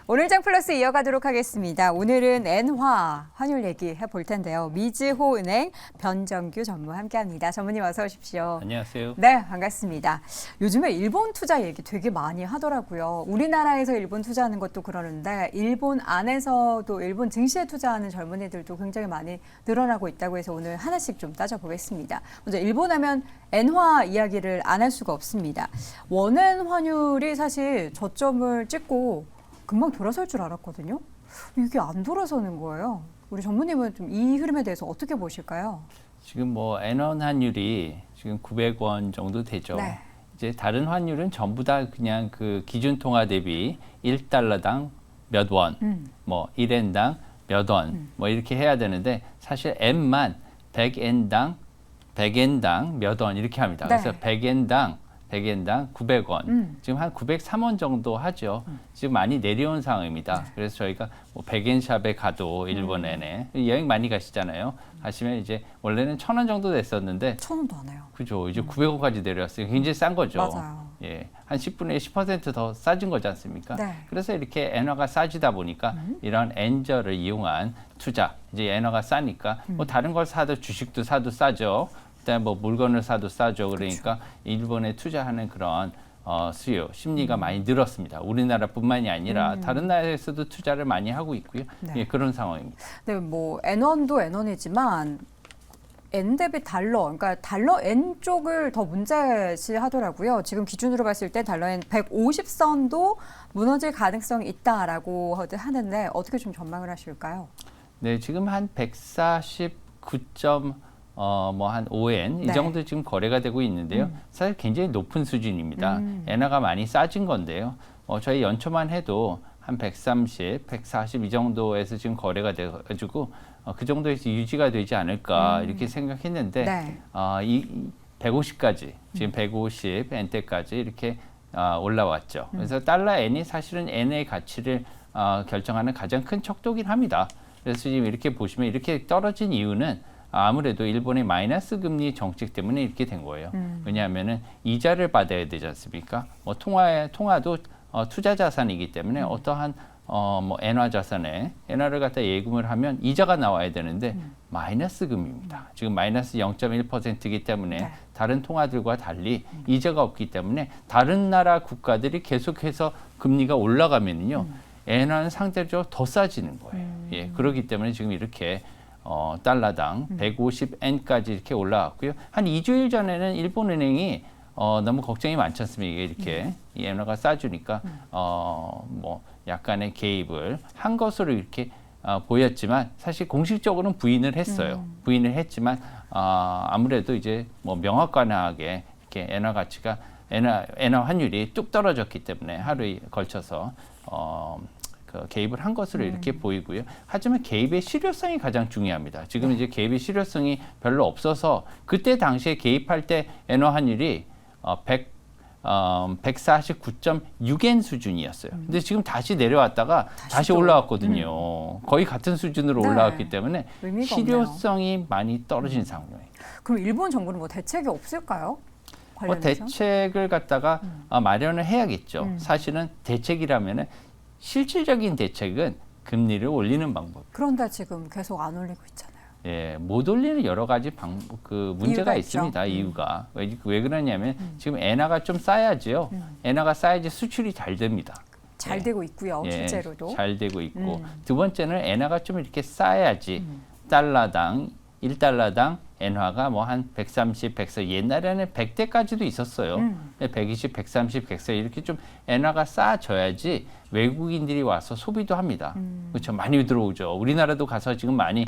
오늘 장 플러스 이어가도록 하겠습니다. 오늘은 엔화 환율 얘기해 볼 텐데요. 미즈호은행 변정규 전무 함께합니다. 전무님 어서 오십시오. 안녕하세요. 네, 반갑습니다. 요즘에 일본 투자 얘기 되게 많이 하더라고요. 우리나라에서 일본 투자하는 것도 그러는데 일본 안에서도 일본 증시에 투자하는 젊은이들도 굉장히 많이 늘어나고 있다고 해서 오늘 하나씩 좀 따져보겠습니다. 먼저 일본 하면 엔화 이야기를 안 할 수가 없습니다. 원엔 환율이 사실 저점을 찍고 금방 돌아설 줄 알았거든요. 이게 안 돌아서는 거예요. 우리 전무님은 좀 이 흐름에 대해서 어떻게 보실까요? 지금 뭐 엔원 환율이 지금 900원 정도 되죠. 네. 이제 다른 환율은 전부 다 그냥 그 기준 통화 대비 1달러당 몇 원, 뭐 1엔당 몇 원, 뭐 이렇게 해야 되는데 사실 엔만 100엔당 몇 원 이렇게 합니다. 네. 그래서 100엔당 900원. 지금 한 903원 정도 하죠. 지금 많이 내려온 상황입니다. 그래서 저희가 뭐 100엔샵에 가도 일본 엔에 여행 많이 가시잖아요. 가시면 이제 원래는 1,000원 정도 됐었는데 1,000원도 안 해요. 그죠. 이제 900원까지 내려왔어요. 굉장히 싼 거죠. 맞아요. 예. 한 10분의 10%더 싸진 거지 않습니까? 네. 그래서 이렇게 엔화가 싸지다 보니까 이런 엔저를 이용한 투자, 이제 엔화가 싸니까 뭐 다른 걸 사도 주식도 사도 싸죠. 그다음에 뭐 물건을 사도 싸죠. 그러니까 일본에 투자하는 그런 수요, 심리가 많이 늘었습니다. 우리나라뿐만이 아니라 다른 나라에서도 투자를 많이 하고 있고요. 네. 예, 그런 상황입니다. 네, 뭐 엔원도 엔원이지만 엔 대비 달러, 그러니까 달러 엔 쪽을 더 문제시하더라고요. 지금 기준으로 봤을 때 달러 엔 150선도 무너질 가능성이 있다라고 하는데 어떻게 좀 전망을 하실까요? 네, 지금 한 149점 뭐 한 5엔 이 네. 정도 지금 거래가 되고 있는데요. 사실 굉장히 높은 수준입니다. 엔화가 많이 싸진 건데요. 저희 연초만 해도 한 130, 140 이 정도에서 지금 거래가 돼가지고 그 정도에서 유지가 되지 않을까 이렇게 생각했는데 네. 이 150까지 지금 150 엔대까지 이렇게 올라왔죠. 그래서 달러 엔이 사실은 엔의 가치를 결정하는 가장 큰 척도긴 합니다. 그래서 지금 이렇게 보시면 이렇게 떨어진 이유는 아무래도 일본의 마이너스 금리 정책 때문에 이렇게 된 거예요. 왜냐하면은 이자를 받아야 되지 않습니까? 뭐 통화도 투자 자산이기 때문에 어떠한 뭐 엔화 자산에 엔화를 갖다 예금을 하면 이자가 나와야 되는데 마이너스 금리입니다. 지금 마이너스 0.1%이기 때문에 네. 다른 통화들과 달리 이자가 없기 때문에 다른 나라 국가들이 계속해서 금리가 올라가면요 엔화는 상대적으로 더 싸지는 거예요. 예, 그렇기 때문에 지금 이렇게 달러당 150엔까지 이렇게 올라왔고요. 한 2주일 전에는 일본은행이 너무 걱정이 많지 않습니까? 이렇게 이 엔화가 싸주니까 뭐 약간의 개입을 한 것으로 이렇게 보였지만 사실 공식적으로는 부인을 했어요. 부인을 했지만 아무래도 이제 뭐 명확하게 이렇게 엔화 가치가 엔화 환율이 뚝 떨어졌기 때문에 하루에 걸쳐서 그 개입을 한 것으로 이렇게 보이고요. 하지만 개입의 실효성이 가장 중요합니다. 지금 이제 개입의 실효성이 별로 없어서 그때 당시에 개입할 때 엔화 환율이 149.6엔 수준이었어요. 근데 지금 다시 내려왔다가 다시 올라왔거든요. 거의 같은 수준으로 네. 올라왔기 때문에 의미가 실효성이 많이 떨어진 상황이에요. 그럼 일본 정부는 뭐 대책이 없을까요? 뭐 관련해서? 대책을 갖다가 마련을 해야겠죠. 사실은 대책이라면은 실질적인 대책은 금리를 올리는 방법. 그런데 지금 계속 안 올리고 있잖아요. 예, 못 올리는 여러 가지 문제가 이유가 있습니다. 있죠. 이유가 왜 그러냐면 지금 엔화가 좀 싸야지요. 엔화가 싸야지 수출이 잘 됩니다. 잘 예. 되고 있고요, 예, 실제로도. 잘 되고 있고 두 번째는 엔화가 좀 이렇게 싸야지 달러당 1달러당 엔화가 뭐 한 130, 140 옛날에는 100대까지도 있었어요. 120, 130, 140 이렇게 좀 엔화가 싸져야지 외국인들이 와서 소비도 합니다. 그렇죠. 많이 들어오죠. 우리나라도 가서 지금 많이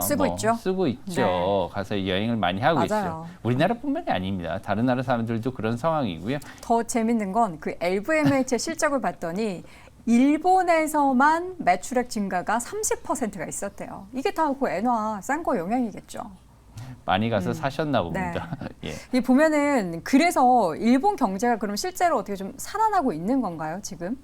쓰고 있죠. 쓰고 있죠. 네. 가서 여행을 많이 하고 맞아요. 있어요. 우리나라뿐만이 아닙니다. 다른 나라 사람들도 그런 상황이고요. 더 재밌는 건 그 LVMH의 실적을 봤더니 일본에서만 매출액 증가가 30%가 있었대요. 이게 다 그 엔화 싼 거 영향이겠죠. 많이 가서 사셨나 봅니다. 예. 이 보면은 그래서 일본 경제가 그럼 실제로 어떻게 좀 살아나고 있는 건가요, 지금?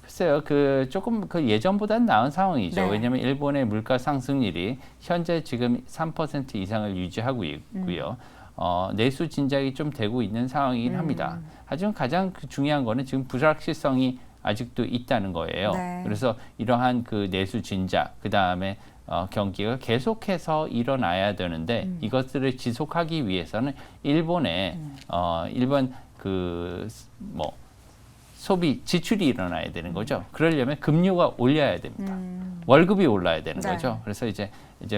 글쎄요, 조금 예전보다는 나은 상황이죠. 네. 왜냐하면 일본의 물가 상승률이 현재 지금 3% 이상을 유지하고 있고요. 내수 진작이 좀 되고 있는 상황이긴 합니다. 하지만 가장 중요한 거는 지금 불확실성이 아직도 있다는 거예요. 네. 그래서 이러한 그 내수 진작, 그 다음에 경기가 계속해서 일어나야 되는데 이것들을 지속하기 위해서는 일본의 일본 그 뭐 소비 지출이 일어나야 되는 거죠. 그러려면 금리가 올려야 됩니다. 월급이 올라야 되는 네. 거죠. 그래서 이제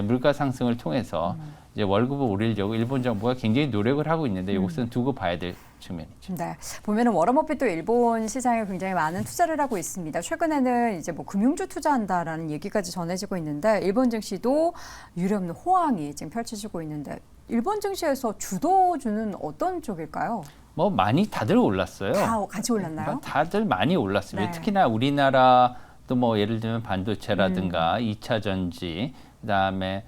물가 상승을 통해서 이제 월급을 올리려고 일본 정부가 굉장히 노력을 하고 있는데 이것은 두고 봐야 될 측면이죠. 네, 보면은 워런 버핏도 일본 시장에 굉장히 많은 투자를 하고 있습니다. 최근에는 이제 뭐 금융주 투자한다라는 얘기까지 전해지고 있는데 일본 증시도 유례없는 호황이 지금 펼쳐지고 있는데 일본 증시에서 주도주는 어떤 쪽일까요? 뭐 많이 다들 올랐어요. 다 같이 올랐나요? 다들 많이 올랐습니다. 네. 특히나 우리나라도 뭐 예를 들면 반도체라든가 2차 전지, 그다음에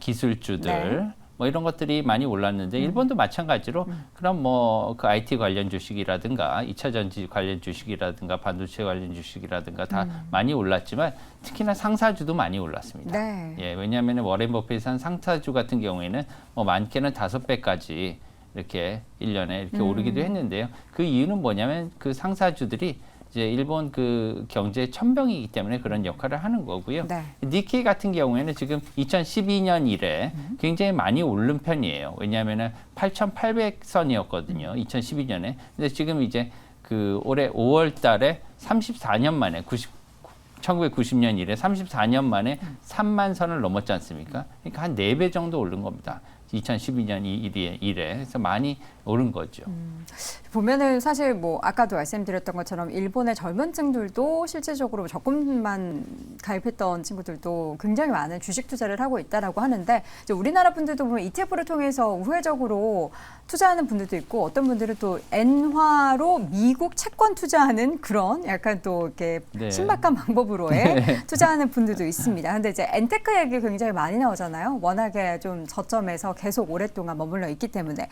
기술주들 네. 뭐 이런 것들이 많이 올랐는데 일본도 마찬가지로 그럼 뭐 그 IT 관련 주식이라든가 2차 전지 관련 주식이라든가 반도체 관련 주식이라든가 다 많이 올랐지만 특히나 상사주도 많이 올랐습니다. 네. 예, 왜냐하면 워렌 버핏한 상사주 같은 경우에는 뭐 많게는 5배까지 이렇게 1년에 이렇게 오르기도 했는데요. 그 이유는 뭐냐면 그 상사주들이 이제 일본 그 경제의 천병이기 때문에 그런 역할을 하는 거고요. 네. 니케이 같은 경우에는 지금 2012년 이래 굉장히 많이 오른 편이에요. 왜냐하면은 8,800선이었거든요. 2012년에. 근데 지금 이제 그 올해 5월 달에 34년 만에 1990년 이래 34년 만에 3만 선을 넘었지 않습니까? 그러니까 한 4배 정도 오른 겁니다. 2012년 이래. 그래서 많이 오른 거죠. 보면은 사실 뭐 아까도 말씀드렸던 것처럼 일본의 젊은 층들도 실질적으로 적금만 가입했던 친구들도 굉장히 많은 주식 투자를 하고 있다라고 하는데 이제 우리나라 분들도 보면 ETF를 통해서 우회적으로 투자하는 분들도 있고 어떤 분들은 또 엔화로 미국 채권 투자하는 그런 약간 또 이렇게 네. 신박한 방법으로의 투자하는 분들도 있습니다. 근데 이제 엔테크 얘기 굉장히 많이 나오잖아요. 워낙에 좀 저점에서 계속 오랫동안 머물러 있기 때문에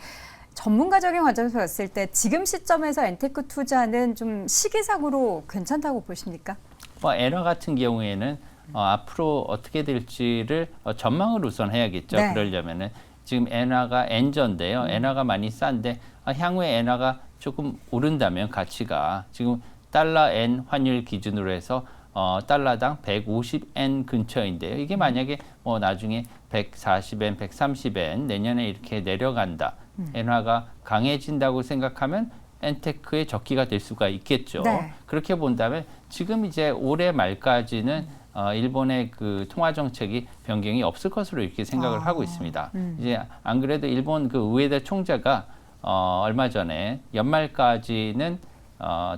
전문가적인 관점에서 봤을 때 지금 시점에서 엔테크 투자는 좀 시기상으로 괜찮다고 보십니까? 뭐 엔화 같은 경우에는 앞으로 어떻게 될지를 전망을 우선 해야겠죠. 네. 그러려면은 지금 엔화가 엔저인데요. 엔화가 많이 싼데 향후에 엔화가 조금 오른다면 가치가 지금 달러 엔 환율 기준으로 해서 달러당 150엔 근처인데요. 이게 만약에 뭐 나중에 140엔, 130엔 내년에 이렇게 내려간다. 엔화가 강해진다고 생각하면 엔테크의 적기가 될 수가 있겠죠. 네. 그렇게 본다면 지금 이제 올해 말까지는 일본의 그 통화 정책이 변경이 없을 것으로 이렇게 생각을 하고 있습니다. 이제 안 그래도 일본 그 우에다 총재가 얼마 전에 연말까지는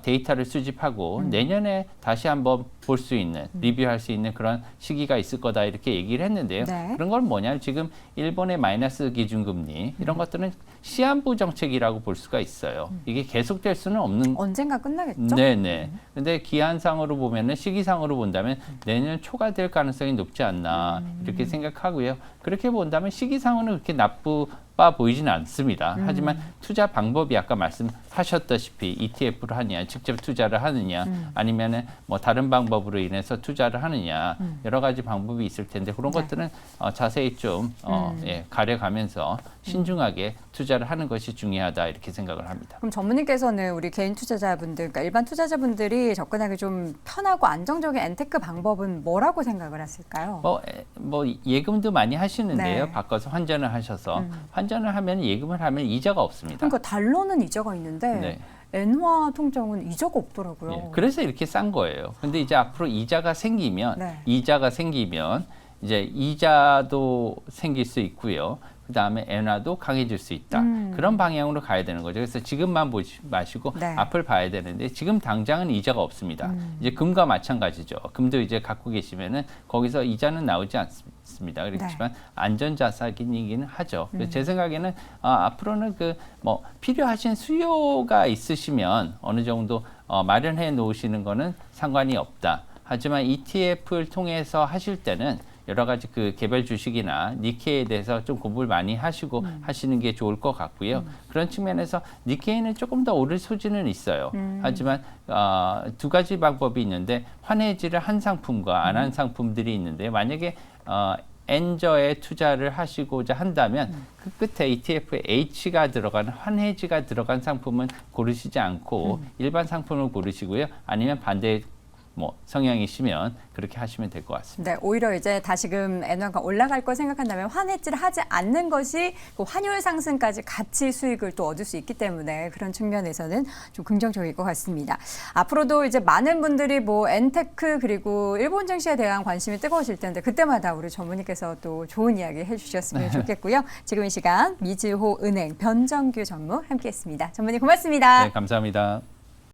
데이터를 수집하고 내년에 다시 한번 볼 수 있는 리뷰할 수 있는 그런 시기가 있을 거다 이렇게 얘기를 했는데요. 네. 그런 건 뭐냐면 지금 일본의 마이너스 기준금리 이런 것들은 시한부 정책이라고 볼 수가 있어요. 이게 계속될 수는 없는 언젠가 끝나겠죠? 네네. 근데 기한상으로 보면은 시기상으로 본다면 내년 초가 될 가능성이 높지 않나 이렇게 생각하고요. 그렇게 본다면 시기상으로는 그렇게 나쁘다 보이지는 않습니다. 하지만 투자 방법이 아까 말씀하셨다시피 ETF를 하느냐, 직접 투자를 하느냐, 아니면은 뭐 다른 방법으로 인해서 투자를 하느냐 여러 가지 방법이 있을 텐데 그런 네. 것들은 자세히 좀 가려가면서 신중하게 투자를 하는 것이 중요하다 이렇게 생각을 합니다. 그럼 전문님께서는 우리 개인 투자자분들, 그러니까 일반 투자자분들이 접근하기 좀 편하고 안정적인 엔테크 방법은 뭐라고 생각을 하실까요? 뭐 예금도 많이 하시는데요. 네. 바꿔서 환전을 하셔서 환전을 하면 예금을 하면 이자가 없습니다. 그러니까 달러는 이자가 있는데 네. 엔화 통장은 이자가 없더라고요. 예, 그래서 이렇게 싼 거예요. 근데 이제 앞으로 이자가 생기면 네. 이제 이자도 생길 수 있고요. 그다음에 엔화도 강해질 수 있다. 그런 방향으로 가야 되는 거죠. 그래서 지금만 보지 마시고 네. 앞을 봐야 되는데 지금 당장은 이자가 없습니다. 이제 금과 마찬가지죠. 금도 이제 갖고 계시면은 거기서 이자는 나오지 않습니다. 그렇지만 안전자산이긴 하죠. 그래서 제 생각에는 앞으로는 그 뭐 필요하신 수요가 있으시면 어느 정도 마련해 놓으시는 거는 상관이 없다. 하지만 ETF를 통해서 하실 때는 여러 가지 그 개별 주식이나 니케이에 대해서 좀 공부를 많이 하시고 하시는 게 좋을 것 같고요. 그런 측면에서 니케이는 조금 더 오를 소지는 있어요. 하지만 두 가지 방법이 있는데 환해지를 한 상품과 안 한 상품들이 있는데 만약에 엔저에 투자를 하시고자 한다면 그 끝에 ETF에 H가 들어간 환해지가 들어간 상품은 고르시지 않고 일반 상품을 고르시고요. 아니면 반대 성향이시면 그렇게 하시면 될 것 같습니다. 네, 오히려 이제 다시금 엔화가 올라갈 거 생각한다면 환해지를 하지 않는 것이 그 환율 상승까지 같이 수익을 또 얻을 수 있기 때문에 그런 측면에서는 좀 긍정적일 것 같습니다. 앞으로도 이제 많은 분들이 엔테크 그리고 일본 증시에 대한 관심이 뜨거워질 텐데 그때마다 우리 전문의께서 또 좋은 이야기 해주셨으면 좋겠고요. 지금 이 시간 미즈호 은행 변정규 전무 함께했습니다. 전문의 고맙습니다. 네, 감사합니다.